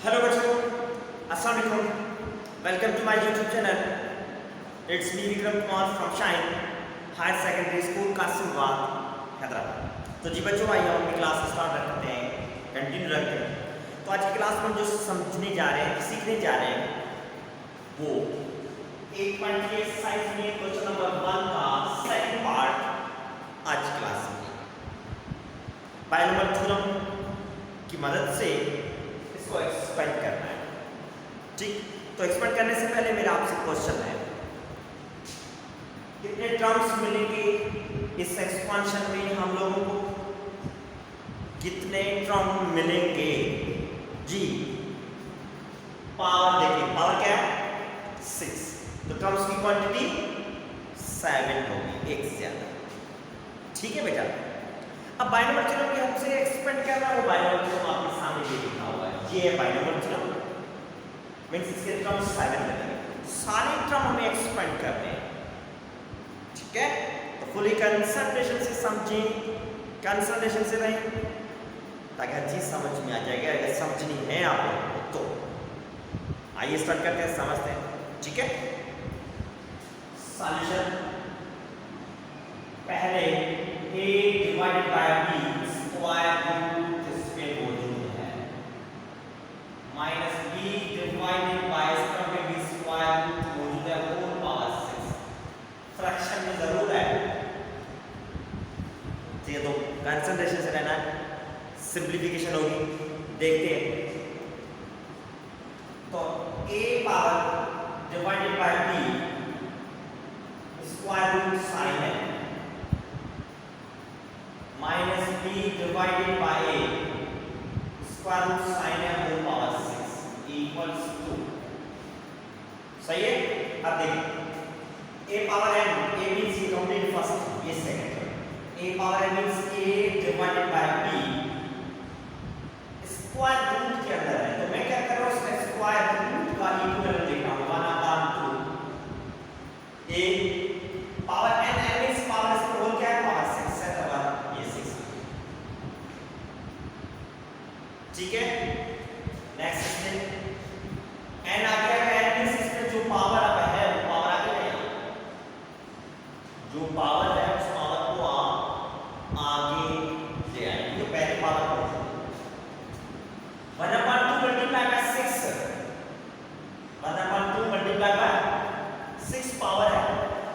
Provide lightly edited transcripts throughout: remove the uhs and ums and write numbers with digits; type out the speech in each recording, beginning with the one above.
Hello बच्चों, अस्सलाम वालेकुम। Welcome to my YouTube channel. It's me Vikram Kumar from Shine Higher Secondary School Kasimabad, Hyderabad. तो जी बच्चों, आइए हम अपनी क्लास स्टार्ट करते हैं, कंटिन्यू रखते हैं। तो आज की क्लास में हम जो समझने जा रहे हैं, सीखने जा रहे हैं, वो 8 एक्सरसाइज में क्वेश्चन नंबर 1 का सेकंड पार्ट आज की क्लास में बायनोमियल थ्योरम की मदद से इसको एक्सपेंड करना है। ठीक, तो एक्सपेंड करने से पहले मेरा आपसे क्वेश्चन है, कितने टर्म्स मिलेंगे इस एक्सपेंशन में हम लोगों को? कितने टर्म मिलेंगे जी? पावर देखिए, पावर क्या है? 6। तो टर्म्स की क्वांटिटी 7 होगी, एक से ज्यादा। ठीक है बेटा। अब बायनोमियल थ्योरम की हमसे एक्सपेंड करना है, वो बायनोमियल थ्योरम आपके सामने ये लिखा हुआ है, ये है बायनोमियल थ्योरम। मींस इसके टर्म 7 लगेंगे, सारे टर्म हमें एक्सपेंड करने हैं। ठीक है, तो फुली कंसंट्रेशन से समझें, कंसंट्रेशन से रहें, ताकि हर चीज समझ में आ जाएगी। अगर समझनी है आपको तो आइए स्टार्ट करते हैं, समझते हैं। ठीक है, सॉल्यूशन पहले a divided by b square root इसमें मौजूद है, माइनस b डिवाइडेड बाय इसका में b स्क्वायर रूट मौजूद है, होल पावर 6। फ्रैक्शन में जरूर है, ठीक है। तो कंसंट्रेशन से रहना है, सिंप्लीफिकेशन होगी, देखते हैं। तो a power divided by b square root sign है, minus b divided by a square root sign है, होल पावर 6 इक्वल्स टू। सही है। अब देखिए, a power n, a means ये कंप्लीट फर्स्ट, ये second. a power n means a divided by b square root के अंदर है, तो मैं क्या कर रहा हूं, इसका स्क्वायर रूट का इक्विवेलेंट लेता हूं, 1/2 a power n, n means power इसका होल क्या है, पावर 6 है, तो ये 6। ठीक है, नेक्स्ट स्टेप n आ गया है, n मींस इसमें जो पावर अब है वो पावर आ गया है, जो पावर है उस पावर को आप आगे ले आएंगे। तो पहले पावर को 1/2 multiply by 6, 1/2 multiply by 6 power है,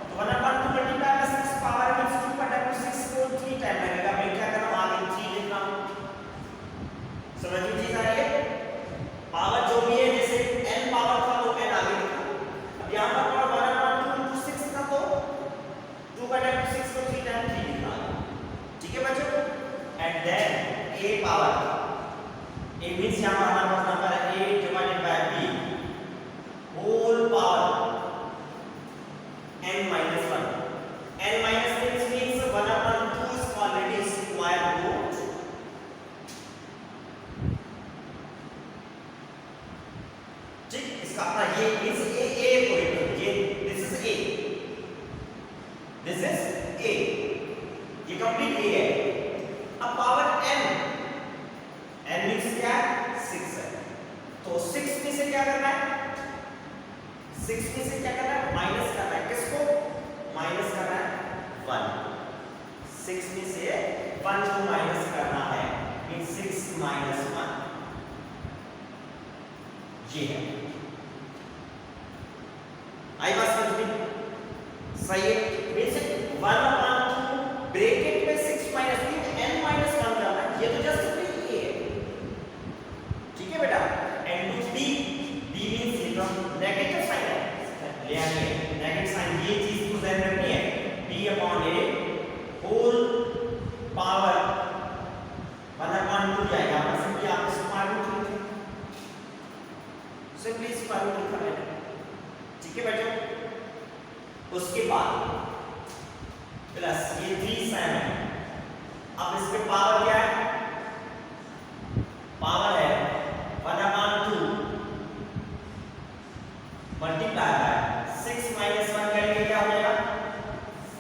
तो 1/2 मल्टीप्लाई बाय 6 पावर मींस 2/6 को 3 टाइम लगेगा। मैं क्या कर रहा हूं, आगे 3 लिख रहा हूं। समझ में चीज आ रही है? पावर जो भी है, जैसे n पावर था तो n आगे लिखा, अब यहां पर पावर 1/2 6 था तो 2/6 को 3 टाइम 3 लिखा। ठीक है बच्चों, and then a power, a means यहां पर हमारा नंबर है a divided by b whole power n minus 1, n minus 6 means 1/2 is already square root। ठीक, इसका अपना ये मींस a को ये this is a, this is a, ये कंप्लीट a है। अब पावर n, n मींस क्या है, 6 है, तो 6 में से क्या करना है, 6 में से क्या करना है, माइनस करना है। किसको माइनस करना है, 1। 6 में से 1 को माइनस करना है, मींस 6 माइनस 1, ये है। आई बात समझ में? सही है। मींस 1/2 ब्रैकेट में 6 माइनस n माइनस 1 करना है, ये तो जस्ट ये है। ठीक है बेटा, and to b, b means negative sign है, ले आइए नेगेटिव साइन, ये चीज को ध्यान रखनी है, b/a होल पावर 1/2 जाएगा, सिंपली आप स्क्वायर रूट लिखें, सिंपली स्क्वायर रूट लिखा है। ठीक है बच्चों, उसके बाद प्लस ये 3 साइन है। अब इस पे पावर क्या है, पावर है 1/2 मल्टीप्लाई बाय 6 माइनस 1 करेंगे, क्या हो जाएगा,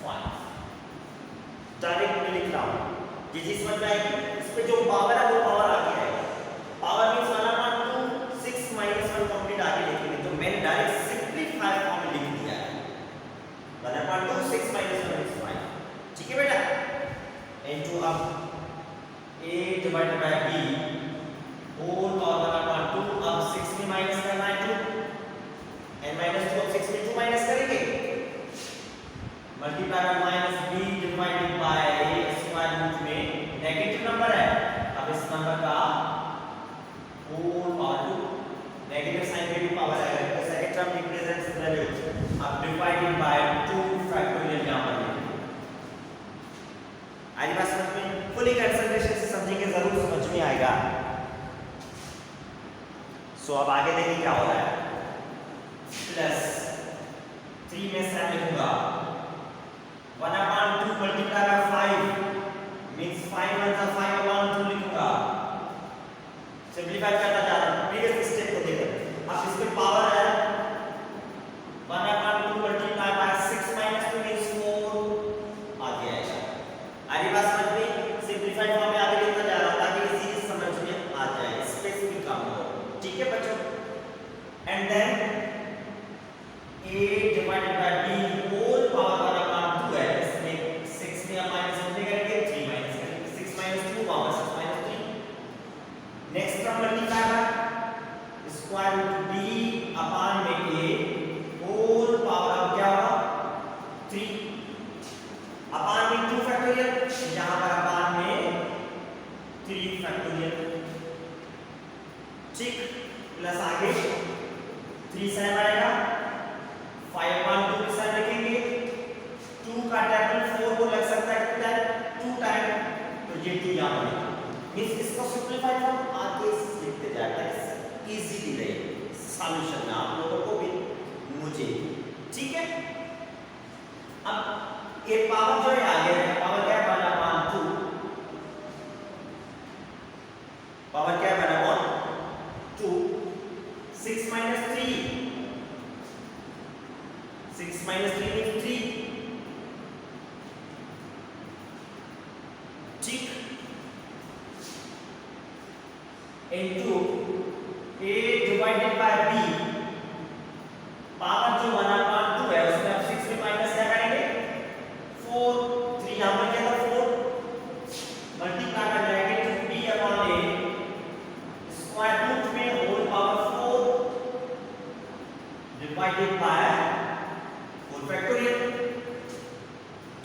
5। डायरेक्ट में लिख रहा हूं, ये चीज समझ में आएगी। इस पे जो पावर है वो पावर आ गया है, पावर मींस 1/2 सो अब आगे देखिए क्या हो रहा है, प्लस 3 में 7 लिखूंगा, 1/2 मल्टीप्लाई बाय 5 मींस 5 1 जा 5/2 लिखूंगा। सिंपलीफाई करना चाह रहा हूं, प्रीवियस स्टेप को देखो। अब इसमें पावर है 1/2 मल्टीप्लाई बाय 6 माइनस 2 मींस 4 आ गया है। आगे बात समझ में, सिंपलीफाइड फॉर्म में आगे लिखना जा रहा हूं ताकि इजी समझ में आ जाए, स्पेस भी कम हो। ठीक है बच्चों, and then a divided by b whole power वाला काम 2 है। इसमें 6 में माइनस होने करेंगे, 3 माइनस करेंगे, 6 minus 2 power 6 minus 3। Next term multiply by square root b upon में a होल पावर अब क्या होगा 3 अपॉन में 2 फैक्टोरियल, यहां पर अपॉन में 3 फैक्टोरियल। ठीक, प्लस आगे 3 7 आएगा, 5/2 के साथ लिखेंगे, 2 का टेबल 4 को लग सकता है कितना है 2 टाइम, तो ये 2 यहां बनेगा। इसको सिंपलीफाई फॉर्म आगे लिखते जाता है, इजीली रहे सॉल्यूशन में आप लोगों को भी मुझे। ठीक है, अब ये पावर जो है आगे है, पावर क्या बना 2, पावर क्या बना 2, 6 माइनस 3, 6 माइनस 3 मींस 3। ठीक, into a divided by b, power जो 1/2 है उसमें आप 6 में माइनस क्या करेंगे 4, 3 यहां पर क्या था 4 मल्टीप्लाई कर जाएंगे तो b upon a square root में whole power 4 divided by whole factorial.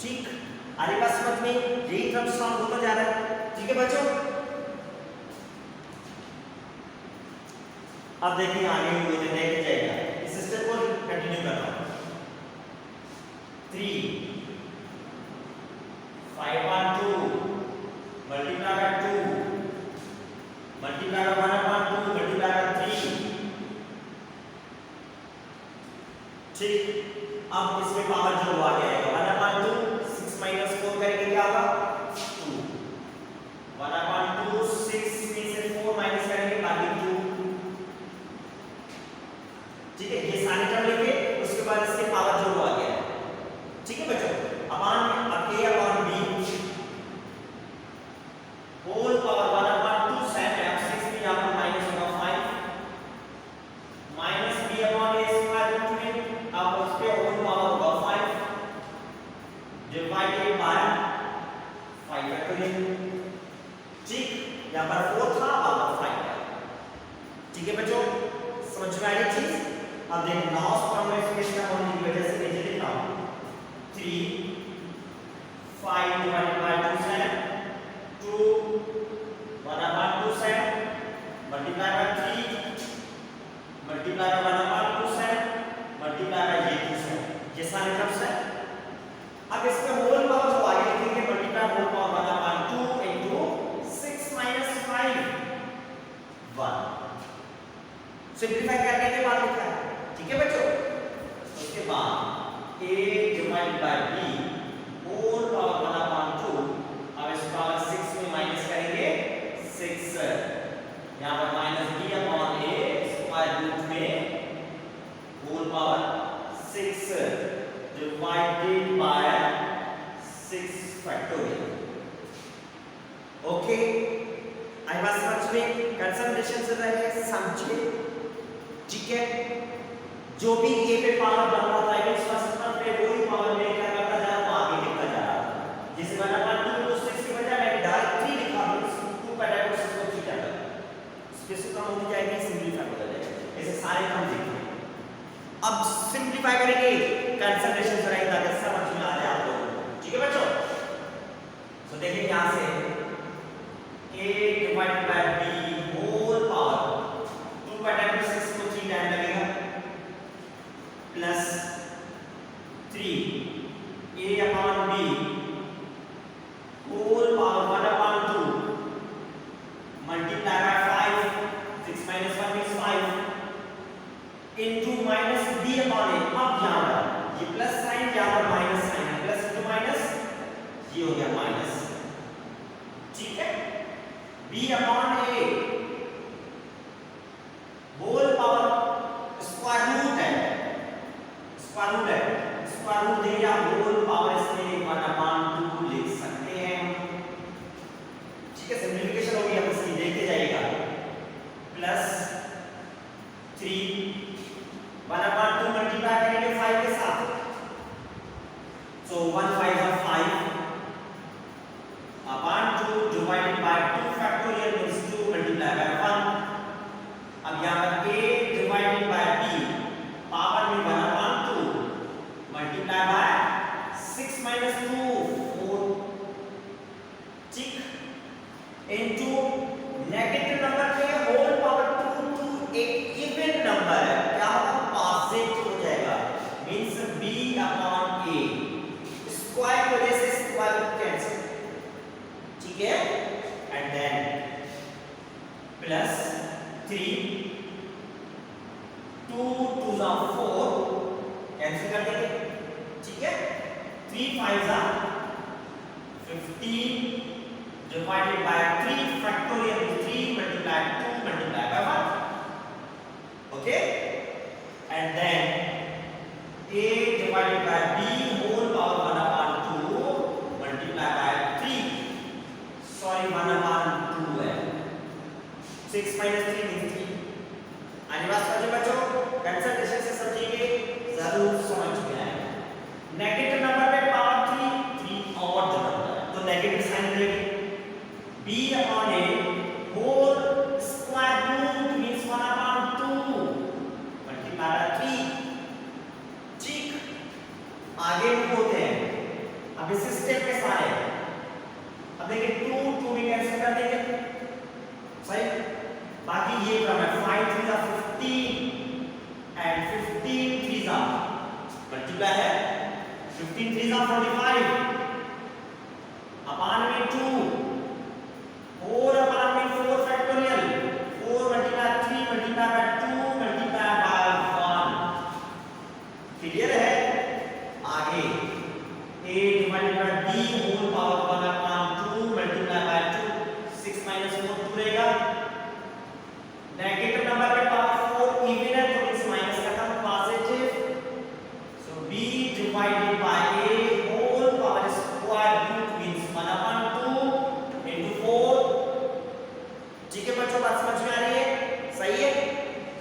ठीक, आगे बात समझ में, यही टर्म सॉल्व होता जा रहा है। ठीक है बच्चों, अब देखिए आगे मुझे देखते जाएगा, इस स्टेप को कंटिन्यू कर रहा हूं। 3 5/2 multiply by 2 multiply bye 1/2 multiply bye 3। ठीक, अब इसमें पावर जो आ गया 1/2 6 माइनस 4 करेंगे क्या होगा 2, 1/2 6 में से 4 माइनस करेंगे बाकी 2। ठीक है, ये सारे टर्म लिखे, उसके बाद इसके पावर जो आ गया। ठीक है बच्चों, अपॉन अब a upon b whole power 1/2 7 है, 6 में यहां पर माइनस होगा 5 minus b upon a square root में अब उस पे होल पावर होगा 5 डिवाइडेड बाय 5 फैक्टोरियल। ठीक, यहां पर 4 था अब 5 है। ठीक है बच्चों, समझ में आ रही चीज। अब देखिए लॉस फॉर्मुलेशन होने की वजह से नीचे लिख रहा हूं 3 5 divided by 2 7 2 1/2 7 multiply by 3 multiply bye 1/2 7 multiply by ये 2 7, ये सारे टर्म्स है। अब इसमें होल पावर को आगे लिखेंगे, multiply whole power 1/2 into 6 minus 5 1 simplify करने के बाद लिखा है। ठीक है बच्चों, उसके बाद a divided by b whole power 1/2, अब इस पावर 6 में माइनस करेंगे 6, यहां पर minus b upon a square root में whole power 6 divided by 6 factorial. Okay, आई बात समझ में, कंसंट्रेशन से रहे समझे। ठीक है, जो भी a पे पावर बन रहा था इस फंक्शन पे वही पावर में क्या करता जा रहा आगे लिखता जा रहा था। जैसे 1/2 को 6 की बजाय मैं डायरेक्ट 3 लिखा हूं, 2 का डायरेक्ट 6 को 3 जाता है, स्पेस कम हो जाएगी, सिंपलीफाई हो जाएगा। ऐसे सारे काम देखिए। अब सिंपलीफाई करेंगे, कंसंट्रेशन से रहेगा ताकि समझ में आ जाए आप लोगों को। ठीक है बच्चों, तो देखिए यहां से a divided by b whole power 2 का डायरेक्ट 6 को 3 टाइम लगेगा plus 3 a upon b whole power 1/2 multiply by 5 6 minus 1 is 5 3 2 2 जा 4 कैंसिल कर देंगे, ठीक है। 3 5 जा 15 divided by 3 factorial 3 multiplied 2 multiplied by 1, okay, and then a divided by b whole power 1 upon 2 multiplied by 3, sorry 1 upon 2 है, 6 minus 3 means 3। आने बात समझे बच्चों, कंसंट्रेशन से समझिए, जरूर समझ में आएगा। नेगेटिव नंबर पे पावर 3 और जोड़ना है तो नेगेटिव साइन देंगे, b upon a whole square root means 1 upon 2 multiplied by 3, ठीक। आगे भी होते हैं, अब इस स्टेप के सारे, अब देखिए 2 2 भी कैंसिल कर देंगे, सही। बाकी ये क्रम है 5 3 जा 15 एंड 15 3 जा मल्टीप्लाई है 15 3 जा 45 अपॉन में 2 4 अपॉन में 4 factorial 4 multiply 3 multiply by 2 multiply by 1, clear है। आगे a divided by b whole power 1 upon 2 multiply by 2, 6 minus 4 2 रहेगा। नेगेटिव नंबर पे पावर 4 इवन है तो इस माइनस का term positive, so b divided by a whole power square root means 1 upon 2 into 4, ठीक है बच्चों, बात समझ में आ रही है, सही है।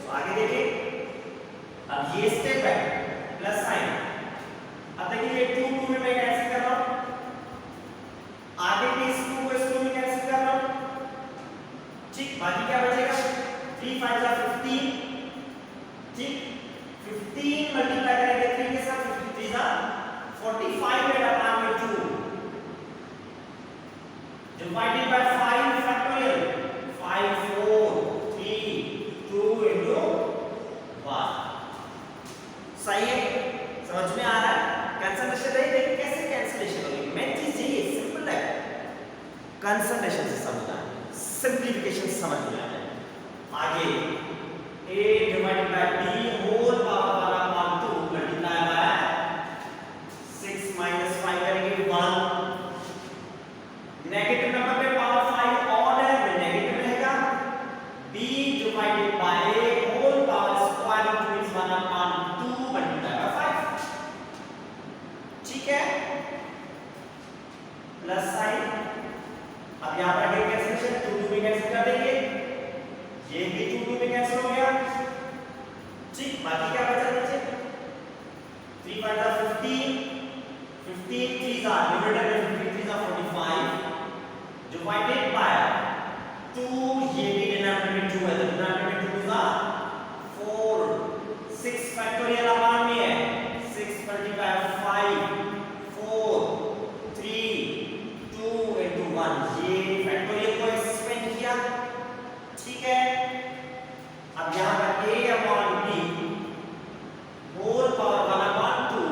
सो आगे देखिए, अब ये स्टेप है प्लस साइन, अब देखिए ये 2 2 में मैं कैंसिल कर रहा हूं, आगे भी इस 2 को इस 2 में कैंसिल कर रहा हूं, ठीक। बाकी क्या बचेगा 3 5 जा 15, ठीक। 15 मल्टीप्लाई करेंगे 3 के साथ 53 जा 45 है अपॉन में 2 डिवाइडेड बाय 5 फैक्टोरियल 5 4 3 2 into 1, सही है, समझ में आ रहा है। कंसंट्रेशन रही, देखिए कैसे कैंसिलेशन होगी, मेन चीज यही है, सिंपल है, कंसंट्रेशन से समझना है, सिंपलीफिकेशन से समझ में आना है। आगे a divided by b whole power 1 upon 2 multiplied by 6 minus 5 करेंगे 1, नेगेटिव नंबर पे पावर 5 ऑड है में नेगेटिव रहेगा, b divided by a whole power square root means 1 upon 2 multiplied by 5, ठीक है, प्लस साइन। अब यहां पर आगे कैंसिलेशन 2 2 में कैंसिल कर देंगे, ये भी 2 2 में कैंसिल हो गया, ठीक। बाकी क्या बचा नीचे 3 5 जा 15 15 3 जा डिवाइडेड बाय 53 जा 45 डिवाइडेड बाय 2, ये भी डिनोमिनेटर में 2 है तो डिनोमिनेटर में 2 जा 4, 6 फैक्टोरियल अपॉन में है 6 मल्टीप्लाई 5 4 3 2 into 1, ये फैक्टोरियल को एक्सपेंड किया, ठीक है। अब यहां पर a upon b whole power 1 upon 2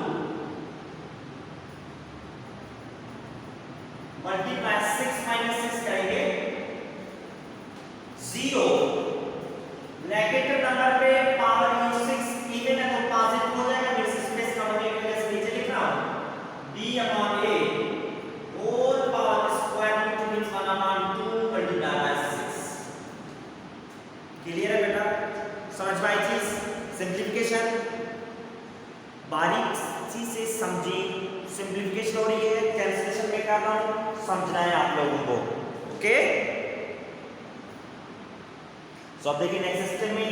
multiply 6 minus 6 करेंगे 0, नेगेटिव नंबर पे पावर 6 इवन है तो पॉजिटिव हो जाएगा, मैं स्पेस कम करने के लिए नीचे लिख रहा हूं b upon a whole power square root means 1 upon 2 multiply by 6, clear है बेटा, समझ में आई चीज। सिंपलीफिकेशन बारीक सी से समझिए, सिंपलीफिकेशन हो रही है, कैंसिलेशन में कर रहा हूं, समझना है आप लोगों को, ओके। सो अब देखिए नेक्स्ट स्टेप में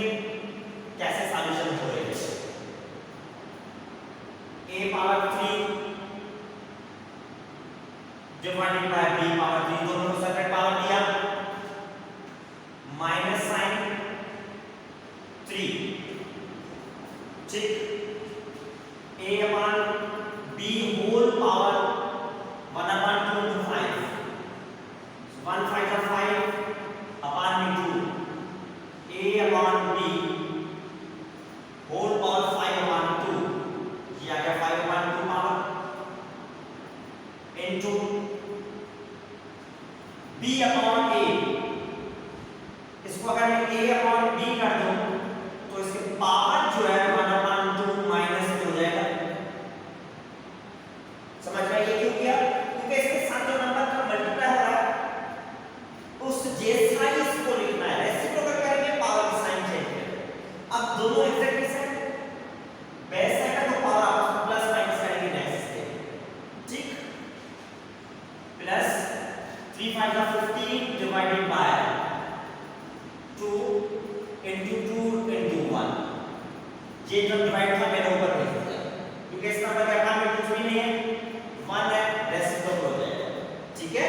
कैसे सॉल्यूशन हो रहे हैं, a power 3 divided by b power 3, दोनों को सेपरेट पावर दिया, माइनस साइन 3, ठीक। a upon b whole power 1 upon 2 into 5, so 1 5 जा 5 upon में 2, a upon b whole power 5 upon 2, ये आ गया 5 upon 2 power into b upon a, इसको अगर मैं a upon b into 2 into 1। ये जो डिवाइड था मैंने ऊपर भेज दिया क्योंकि इसका मतलब क्या काम में कुछ भी नहीं है, 1 है, रेसिप्रोकल हो जाएगा। ठीक है,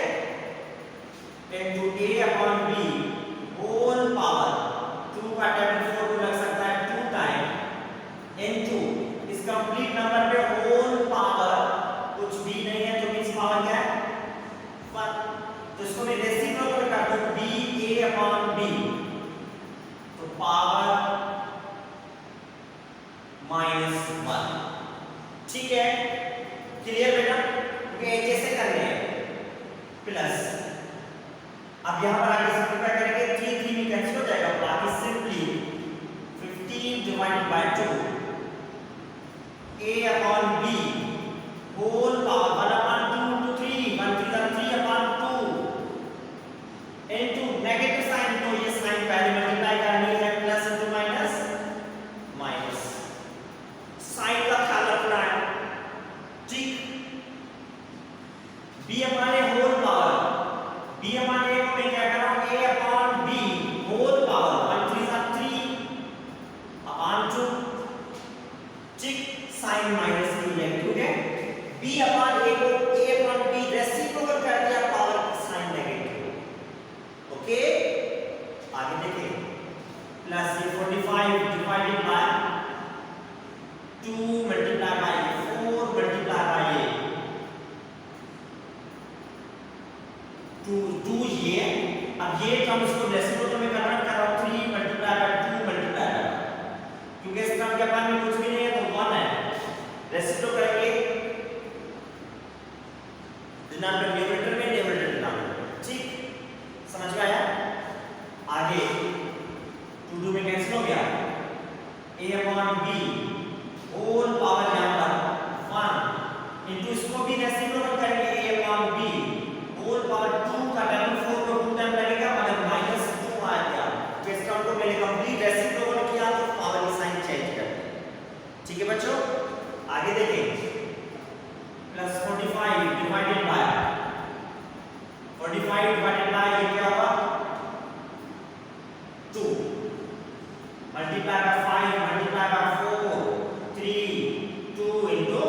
into a upon b whole power 2 का टेबल 4 को लग सकता है 2 टाइम into इस कंप्लीट नंबर पे होल पावर कुछ भी नहीं है तो मींस पावर क्या है 1। तो इसको मैं रेसिप्रोकल कर दूं b a upon b तो पावर -1। ठीक है, क्लियर बेटा, क्योंकि एक जैसे कर रहे हैं प्लस। अब यहां पर आगे सिंपलीफाई करेंगे 3 3 में कैंसिल हो जाएगा, बाकी simply 15 divided by 2 a upon b whole power 1 upon 2 into 3 1 3 3 upon 2 into negative sign, तो ये साइन पहले मल्टीप्लाई करनी है, plus into minus minus, sign का ख्याल रखना है। ठीक, b upon a whole power, b upon a को मैं क्या कर रहा हूं a upon b whole power 1 3 3 upon 2। ठीक, साइन माइनस की नेगेटिव है, b upon a को a upon b रेसिप्रोकल कर दिया, पावर साइन नेगेटिव। ओके, आगे देखिए, प्लस ये 45 divided by 2 multiply bye 4 multiply by 2 ये। अब ये टर्म इसको रेसिप्रोकल में कन्वर्ट कर रहा हूं 3 मल्टीप्लाई बाय 2 मल्टीप्लाई बाय, क्योंकि इस टर्म के पास में कुछ भी नहीं है तो 1 है, रेसिप्रोकल करेंगे डिनोमिनेटर न्यूमरेटर में, न्यूमरेटर डिनोमिनेटर। ठीक, समझ में आया? आगे 2 2 में कैंसिल हो गया, a upon b whole power यहां पर 1 इनटू इसको भी रेसिप्रोकल करेंगे a upon b whole power 2 का टेबल 4 को 2 टाइम लगेगा मतलब -2 आ गया। तो इस टर्म को मैंने कंप्लीट रेसिप्रोकल किया तो पावर की साइन चेंज कर दी। ठीक है बच्चों, आगे देखें, plus 45 divided by 45 divided by ये क्या होगा 2 multiply by 5 multiply by 4 3 2 into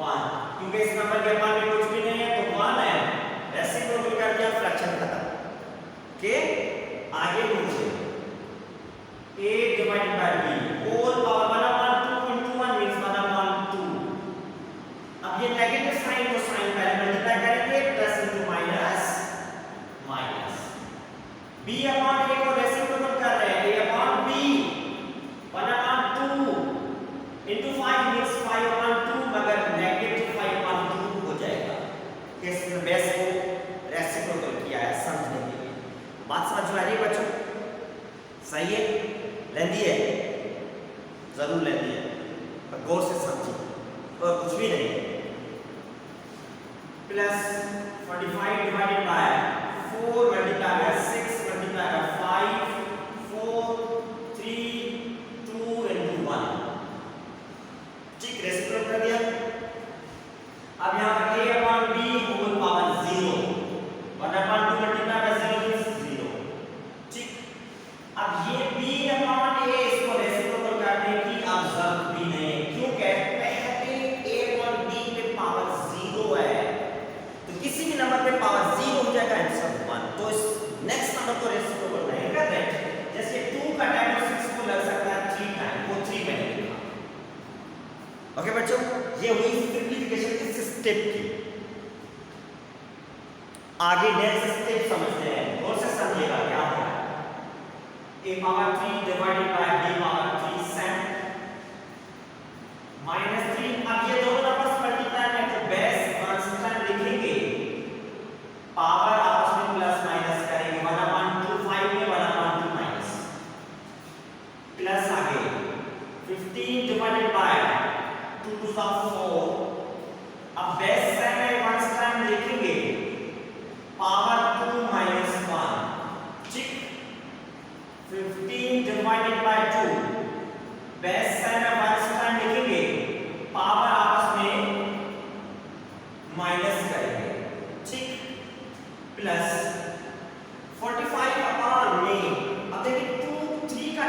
1, क्योंकि इस नंबर के पास में कुछ भी नहीं है तो 1 है, रेसिप्रोकल कर दिया, फ्रैक्शन खत्म। ओके, आगे पूछिए a divided by b whole power 1 upon 2 into 1 means 1 upon 2। अब ये नेगेटिव साइन को साइन पहले मल्टीप्लाई करेंगे, plus into minus minus, b upon a को रेसिप्रोकल कर रहे हैं, a upon b 1 upon 2 into 5 means 5 upon 2 मगर नेगेटिव 5 upon 2 हो जाएगा। इसने बेस को रेसिप्रोकल किया है समझने के लिए। बात समझ में आ रही है बच्चों? सही है, लेंदी है, जरूर लेंदी है, पर गौर से समझिए और कुछ भी नहीं। Plus 45 divided by 4 multiply by 6 multiply by 5 4 3 2 into 1। ठीक, रेसिप्रोकल कर दिया। अब यहां पर a upon b whole power 0 1 upon 2 multiply by 0 means 0। ठीक, अब ये b upon a इसको रेसिप्रोकल करने की अब जरूरत भी नहीं है, क्यों कहते हैं पहले a upon b पे पावर 0 है तो किसी भी नंबर पे पावर 0 हो जाएगा आंसर 1, तो इस नेक्स्ट नंबर को रेसिप्रोकल नहीं कर रहे। जैसे 2 का टाइम 6 को लग सकता है 3 टाइम, वो 3 मैंने लिखा। ओके बच्चों, ये हुई सिंपलीफिकेशन इस स्टेप की। आगे नेक्स्ट स्टेप समझते हैं, और से समझिएगा क्या होगा। a power 3 divided by b power 3 7 -3। अब ये दोनों आपस में मल्टीप्लाई में तो बेस कांस्टेंट लिखेंगे, पावर आपस में प्लस माइनस करेंगे, 1 upon 2 5 में 1 upon 2 माइनस, प्लस आगे 15 डिवाइडेड बाय 2 to the 4। अब बेस साइन में 1 टाइम लिखेंगे, पावर 2 minus 1। ठीक, 15 डिवाइडेड बाय 2 बेस साइन में 1 टाइम लिखेंगे, पावर आपस में माइनस करेंगे। ठीक, प्लस 45 अपॉन में, अब देखिए 2 3 का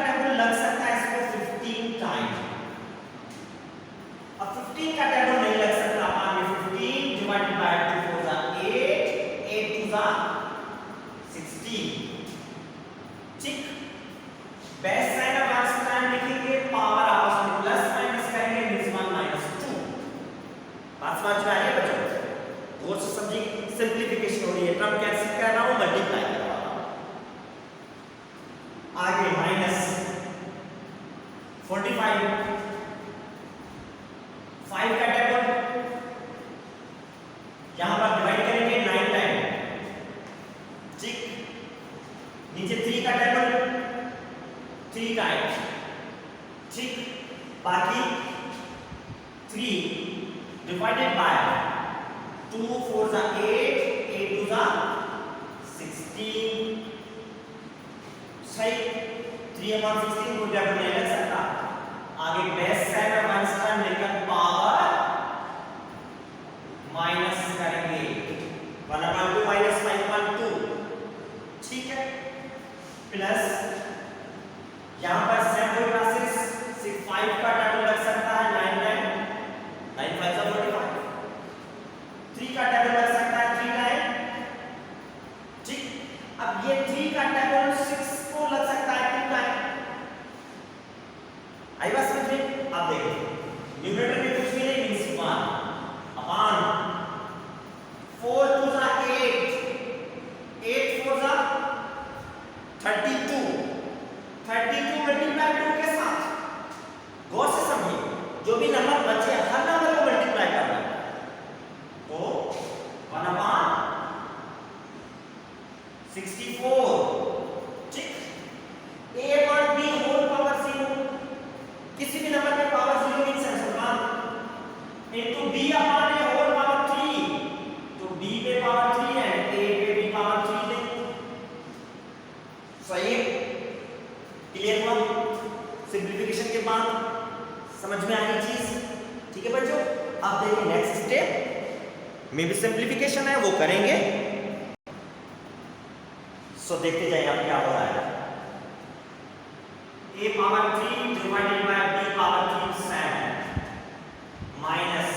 बेस साइन ऑफ आइंस्टाइन लिखेंगे, पावर आपस में प्लस माइनस करेंगे, मींस 1 - 2। बात समझ में आ रही है बच्चों? और से समझिए, सिंपलीफिकेशन हो रही है, टर्म कैंसिल कर रहा हूं, मल्टीप्लाई कर रहा हूं। आगे माइनस 45, 5 का टेबल यहां पर डिवाइड करेंगे 9 टाइम, ठीक। नीचे 3 का टेबल 3 टाइम्स, ठीक। बाकी 3 डिवाइडेड बाय 2 4 8, 8 2 16, सही। 3/16 को जब नहीं लग सकता। आगे बेस साइन ऑफ आइंस्टाइन लेकर पावर माइनस करेंगे, 1/2 - 5/2, ठीक है। प्लस यहां पर सैंपल क्लासेस 5 का टेबल लग सकता है, 9 5 45, 3 का टेबल लग सकता है 3 टाइम, ठीक। अब ये 3 का टेबल 6 को लग सकता है 2 टाइम। आई बात समझ में? आप देखिए न्यूमरेटर में कुछ भी नहीं, मींस 1 अपॉन 4 2 8, 8 4 32, 32 मल्टीप्लाई 2 के साथ। गौर से समझिए, जो भी नंबर बचे हर नंबर को मल्टीप्लाई करना है, तो 1/64, ठीक। a upon b whole power 0, किसी भी नंबर पे पावर 0 मींस समान, into b upon a whole power 3, तो b पे पावर 3 है, a पे भी पावर 3 है, सही है? क्लियर हुआ? सिंपलीफिकेशन के बाद समझ में आई चीज, ठीक है बच्चों? अब देखिए नेक्स्ट स्टेप में भी सिंपलीफिकेशन है, वो करेंगे। सो देखते जाइए अब क्या हो रहा है। a power 3 divided by b power 3 7 minus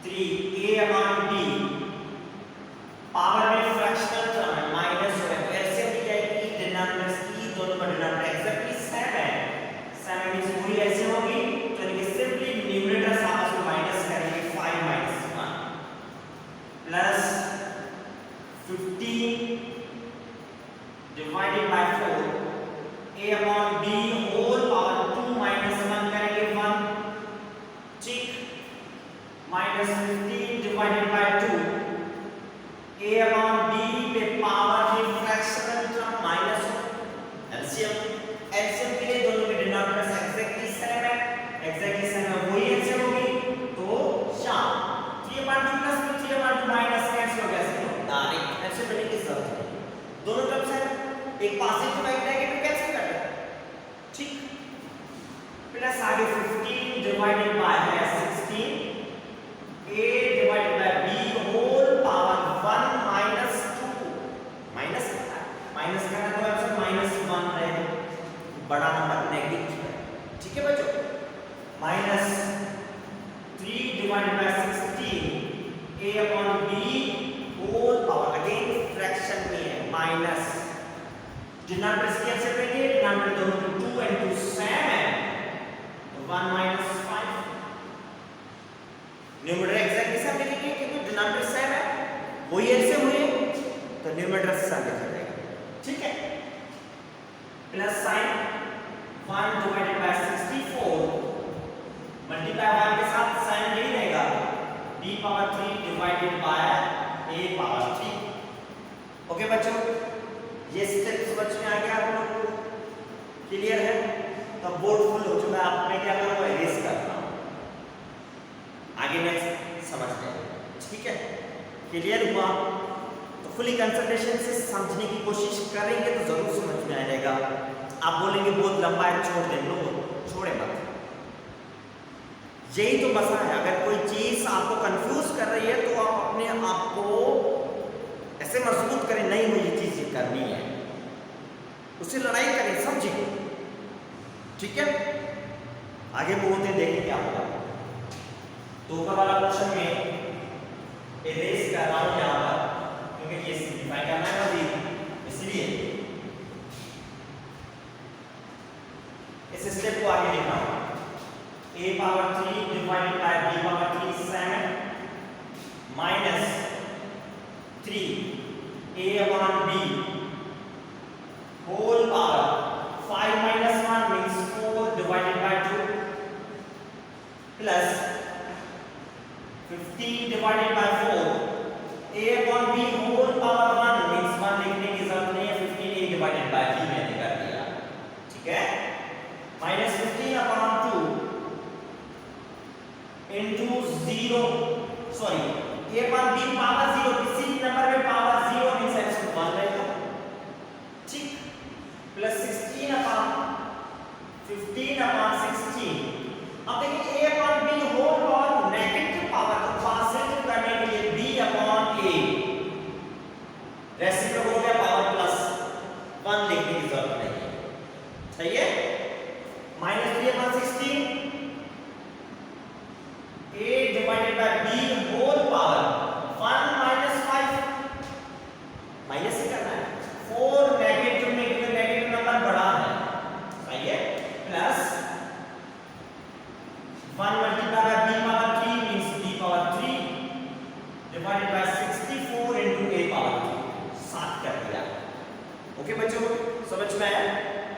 3 a upon b, power में फ्रैक्शनल टर्म है, माइनस हो तो ऐसे भी जाएगी, डिनोमिनेटर e दोनों का डिनोमिनेटर एग्जैक्टली सेम है, सेम मींस पूरी ऐसे होगी, तो इनके सिंपली न्यूमरेटर आपस में माइनस करेंगे, 5 - 1 plus 15 divided by 4, a upon b whole power 2 - 1 करेंगे 1, ठीक। Minus 15 divided by 2, a upon b पे पावर में फ्रैक्शनल टर्म माइनस, एलसीएम के लिए दोनों के डिनोमिनेटर एग्जैक्टली सेम है, एग्जैक्टली सेम है, वही ऐसे होगी, तो शाम 3/2 प्लस 3/2 माइनस कैंसिल हो गया, डायरेक्ट ऐसे बनेगी की जरूरत नहीं, दोनों टर्म्स है, एक पॉजिटिव एक नेगेटिव कैंसिल कर दे, ठीक। प्लस आगे 15 डिवाइडेड बाय है 16, a divided by b whole power 1 minus 2, minus करना तो आंसर -1 रहेगा, बड़ा नंबर नेगेटिव है, ठीक है बच्चों। Minus 3 divided by 16, a upon b whole power, again fraction में है, माइनस डिनोमिनेटर कैंसिल करेंगे, डिनोमिनेटर दोनों में 2 and 2 सेम है, तो 1 - 5, न्यूमरेटर एग्जैक्टली सेम लिखेंगे क्योंकि डिनोमिनेटर सेम है, वही ऐसे हुए, तो न्यूमरेटर सेम लिखा जाएगा, ठीक है। Plus sign 1 divided by 64 multiply 1 के साथ साइन यही रहेगा, b power 3 divided by a power 3, okay बच्चों? ये स्टेप समझ में आ गया आप लोगों को? क्लियर है? तो बोर्ड फुल हो चुका है, आप मैं क्या करूंगा, इरेज करता हूं, आगे नेक्स्ट समझते हैं, ठीक है? क्लियर हुआ? तो फुली कंसंट्रेशन से समझने की कोशिश करेंगे तो जरूर समझ में आ जाएगा। आप बोलेंगे बहुत लंबा है, छोड़ दें, लो छोड़े मत, यही तो बसा है। अगर कोई चीज आपको कंफ्यूज कर रही है तो आप अपने आप को ऐसे मजबूत करें, नहीं मुझे चीज करनी है, उससे लड़ाई करें, समझे, ठीक है? आगे बोलते देखें क्या होगा। तो ऊपर वाला क्वेश्चन में इरेज कर रहा हूं यहां पर, क्योंकि ये सिंपलीफाई करना है अभी, इसलिए इस स्टेप को आगे लिखना होगा। a power 3 divided by b power 3 7 minus 3 a upon b whole power 5 minus 1 means 4 divided by 2 plus 15 divided by 4 a upon b whole power 1 means 1 लिखने की जरूरत नहीं है, 15 a divided by b मैंने कर दिया, ठीक है। minus 15 upon 2 into 0 sorry a upon b power 0 किसी नंबर में पावर 0 means एक्शन 1 रहेगा, ठीक, प्लस 16 अपॉन 15 अपॉन 16। अब देखिए a अपॉन b होल और नेगेटिव पावर को पॉजिटिव करने के लिए b अपॉन a रेसिप्रोकल हो गया, पावर प्लस 1 लिखने की जरूरत नहीं है, सही है। Minus 3 upon 16 a divided by b whole power 1 minus 5 minus ही करना है, 4 नेगेटिव में नेगेटिव नंबर बड़ा है, सही है, plus 1 multiply by b power 3 means b power 3 divided by 64 into a power 3 7 कर दिया। ओके बच्चों, समझ में आया?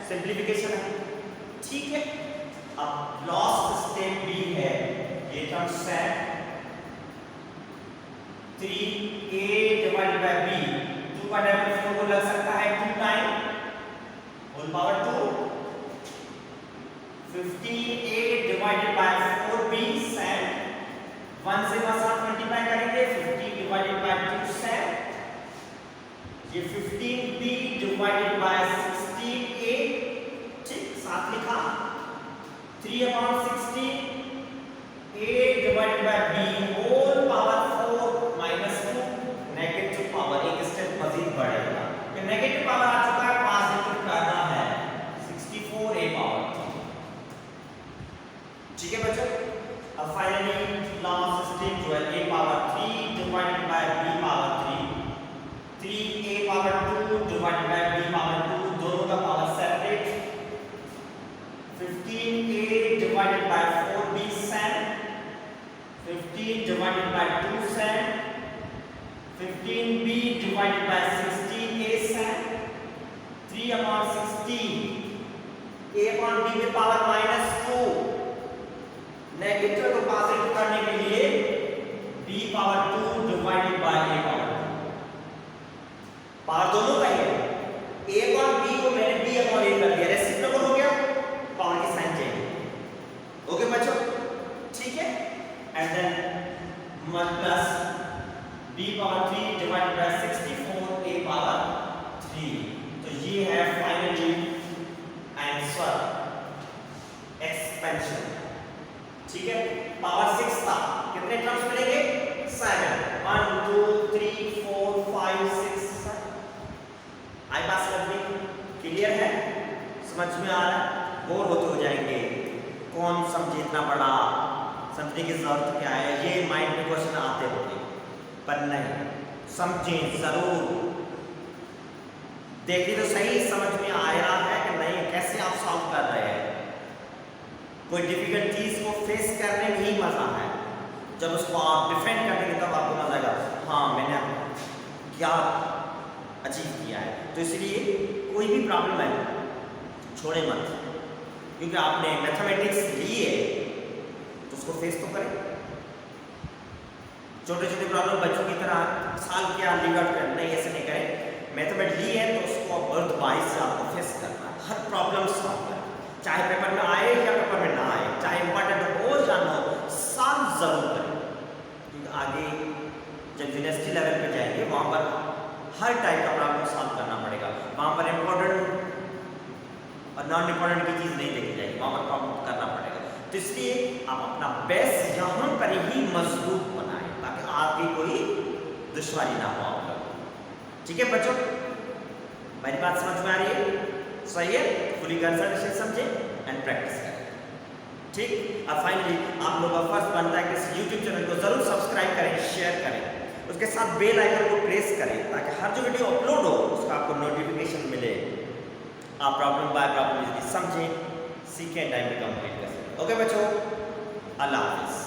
सिंपलीफिकेशन है, ठीक है। अब लास्ट स्टेप भी है, ये term set 3a divided by b 2 का डेरिवेटिव को लग सकता है 2 time whole power 2 15a divided by 4b set 1 से 1 साथ मल्टीप्लाई करेंगे, 50 डिवाइडेड बाय 2 सेट ये 15b डिवाइडेड बाय 16a, ठीक, साथ लिखा 3 upon 16 a divided by b whole power 4 minus 2 negative power एक स्टेप मजीद बढ़ेगा, कि नेगेटिव पावर आ चुका है, पॉजिटिव करना है 64 a पावर, ठीक है बच्चों। अब फाइनली लास्ट स्टेप जो है a power 3 divided by b power 3 3a power 2 divided by b power 2 दोनों का power separate 15a divided by 4b set 15 divided by 2 set 15b divided by 16a set 3 upon 16 a upon b में power minus 2 negative को positive करने के लिए b power 2 divided by a power 2 power दोनों का ही है, a अपॉन b को मैंने b अपॉन a कर दिया, रेसिप्रोकल हो गया, पावर की साइन चेंज। ओके बच्चों, ठीक है। And then plus b power 3 divided by 64 a power 3, तो ये है फाइनली आंसर एक्सपेंशन, ठीक है। पावर 6 था, कितने टर्म्स मिलेंगे? 7 1 2 3 4 5 6 7 आई पास कर दी, क्लियर है? समझ में आ रहा है? बोर होते हो जाएंगे, कौन समझे इतना बड़ा, समझने की जरूरत क्या है, ये माइंड में क्वेश्चन आते होंगे, पर नहीं, समझें जरूर, देखिए तो सही समझ में आ रहा है कि नहीं, कैसे आप सॉल्व कर रहे हैं। कोई डिफिकल्ट चीज को फेस करने में ही मजा है, जब उसको आप डिफेंड करेंगे तब आपको मजा आएगा, हाँ मैंने क्या अचीव किया है। तो इसलिए कोई भी प्रॉब्लम है छोड़े मत, क्योंकि आपने मैथमेटिक्स लिए तो उसको फेस तो करें। छोटे छोटे प्रॉब्लम बच्चों की तरह साल क्या लीव आउट कर, नहीं ऐसे नहीं करें। मैथमेटिक्स ली है तो उसको बर्थ बाई से आपको फेस करना है, हर प्रॉब्लम सॉल्व करें, चाहे पेपर में आए या पेपर में ना आए, चाहे इंपॉर्टेंट हो या ना हो, सॉल्व जरूर करें, क्योंकि आगे जब यूनिवर्सिटी लेवल पे जाएंगे वहाँ पर हर टाइप का प्रॉब्लम सॉल्व करना पड़ेगा, वहाँ पर इम्पोर्टेंट और नॉन इम्पोर्टेंट की चीज़ नहीं देखी जाएगी, वहाँ पर प्रॉब्लम करना पड़ेगा। तो इसलिए आप अपना बेस्ट यहाँ पर ही मजबूत बनाएं, ताकि आगे कोई दुश्वारी ना हो आप लोग, ठीक है बच्चों? मेरी बात समझ में आ रही है? सही है? फुली कंसंट्रेशन समझे एंड प्रैक्टिस करें, ठीक। अब फाइनली आप लोगों का फर्स्ट बनता है कि इस यूट्यूब चैनल को जरूर सब्सक्राइब करें, शेयर करें, उसके साथ बेल आइकन को प्रेस करें, ताकि हर जो वीडियो अपलोड हो उसका आपको नोटिफिकेशन मिले, आप प्रॉब्लम बाय प्रॉब्लम समझें, सीखें टाइम पे कंप्लीट कर सकें। ओके बच्चों, अल्लाह हाफिज़।